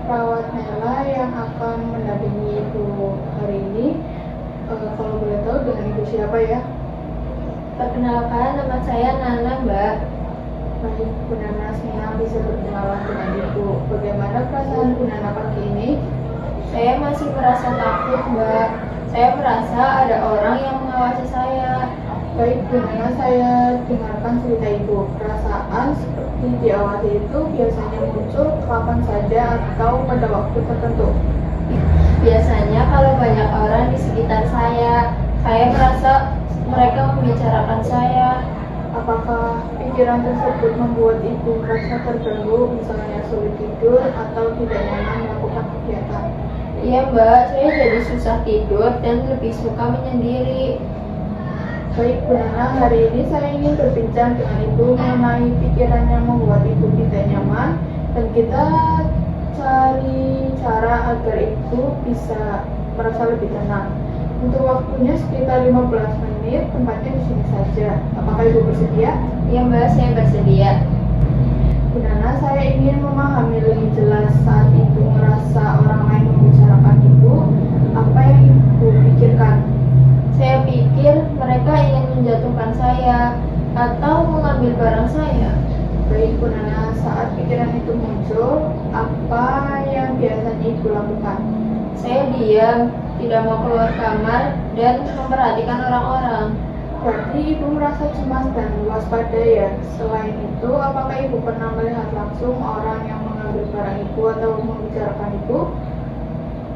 perawat Nela yang akan mendampingi Ibu hari ini. Kalau boleh tahu dengan Ibu siapa ya? Perkenalkan, nama saya Nana, Mbak. Baik, Bu Nana senang bisa berkenalan dengan Ibu. Bagaimana perasaan Bu Nana pagi ini? Saya masih merasa takut, Mbak. Saya merasa ada orang yang mengawasi saya. Baik, Bu Nana, saya dengarkan cerita Ibu. Perasaan seperti diawasi itu biasanya muncul kapan saja atau pada waktu tertentu. Biasanya kalau banyak orang di sekitar saya merasa mereka membicarakan saya. Apakah pikiran tersebut membuat Ibu merasa terganggu, misalnya sulit tidur atau tidak nyaman melakukan kegiatan? Iya, Mbak, saya jadi susah tidur dan lebih suka menyendiri. Baik, Bu Nana, hari ini saya ingin berbincang dengan Ibu mengenai pikiran yang membuat Ibu tidak nyaman dan kita cari cara agar Ibu bisa merasa lebih tenang. Untuk waktunya sekitar 15 menit, tempatnya di sini saja. Apakah Ibu bersedia? Iya, Mbak, saya bersedia. Bu Nana, saya ingin memahami lebih jelas saat Ibu merasa orang lain membicarakan Ibu, apa yang Ibu pikirkan? Saya pikir mereka ingin menjatuhkan saya atau mengambil barang saya. Baik, Bu Nana, saat pikiran itu muncul, apa yang biasanya Ibu lakukan? Saya diam, tidak mau keluar kamar, dan memperhatikan orang-orang. Berarti Ibu merasa cemas dan waspada ya. Selain itu, apakah Ibu pernah melihat langsung orang yang mengambil barang Ibu atau membicarakan Ibu?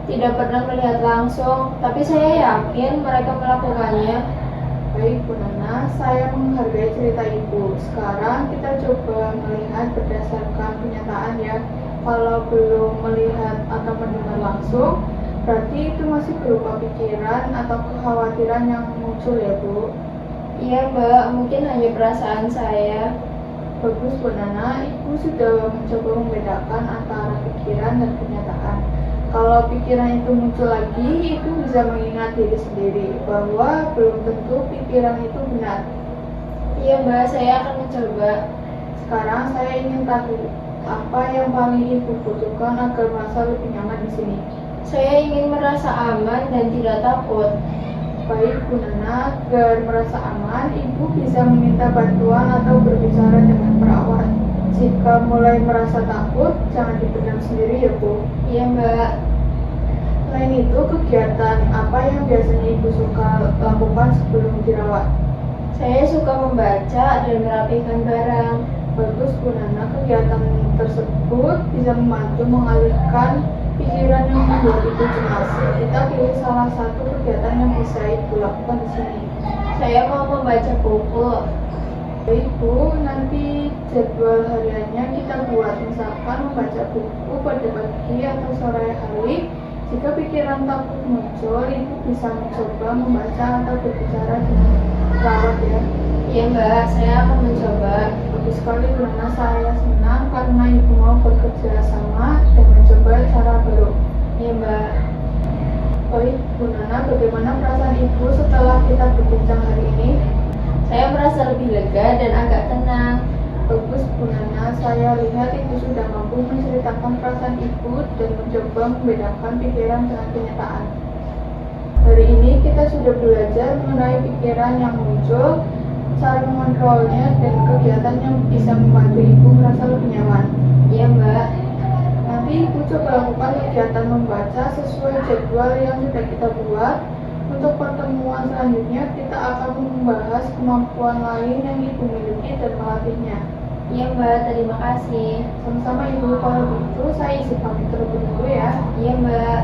Tidak pernah melihat langsung, tapi saya yakin mereka melakukannya. Baik, Bu Nana, saya menghargai cerita Ibu. Sekarang kita coba melihat berdasarkan kenyataan ya. Kalau belum melihat atau mendengar langsung, berarti itu masih berupa pikiran atau kekhawatiran yang muncul ya, Bu. Iya, Mbak, mungkin hanya perasaan saya. Bagus, Bu Nana, Ibu sudah mencoba membedakan antara pikiran dan kenyataan. Kalau pikiran itu muncul lagi, Ibu bisa mengingat diri sendiri bahwa belum tentu pikiran itu benar. Iya, Mbak, saya akan mencoba. Sekarang saya ingin tahu apa yang paling Ibu butuhkan agar merasa lebih nyaman di sini. Saya ingin merasa aman dan tidak takut. Baik, Bu Nana, agar merasa aman, Ibu bisa meminta bantuan atau berbicara dengan perawat. Jika mulai merasa takut, jangan dipendam sendiri ya, Bu. Iya, Mbak. Selain itu, kegiatan apa yang biasanya Ibu suka lakukan sebelum dirawat? Saya suka membaca dan merapikan barang. Bagus, Bu Nana, kegiatan tersebut bisa membantu mengalihkan pikiran yang membuat Ibu cemas. Kita pilih salah satu kegiatan yang bisa Ibu lakukan di sini. Saya mau membaca buku. Baik, Bu, nanti jadwal hariannya kita buat, misalkan membaca buku pada pagi atau sore hari. Jika pikiran takut muncul, Ibu bisa mencoba membaca atau berbicara dengan perawat ya. Iya, Mbak, saya akan mencoba. Bagus sekali, Bu Nana, saya senang karena Ibu mau bekerja sama dan mencoba cara baru. Iya, Mbak. Baik, Bu Nana, bagaimana perasaan Ibu setelah kita berbincang hari ini? Saya merasa lebih lega dan agak tenang. Bagus, Bu Nana, saya lihat Ibu sudah mampu menceritakan perasaan Ibu dan mencoba membedakan pikiran dengan kenyataan. Hari ini kita sudah belajar mengenai pikiran yang muncul, cara mengontrolnya, dan kegiatan yang bisa membantu Ibu merasa lebih nyaman. Iya, Mbak. Nanti Ibu coba lakukan kegiatan membaca sesuai jadwal yang sudah kita buat. Untuk pertemuan selanjutnya, kita akan membahas kemampuan lain yang Ibu miliki dan melatihnya. Iya, Mbak, terima kasih. Sama-sama Ibu, kalau begitu saya izin pamit terlebih dahulu ya. Iya, Mbak.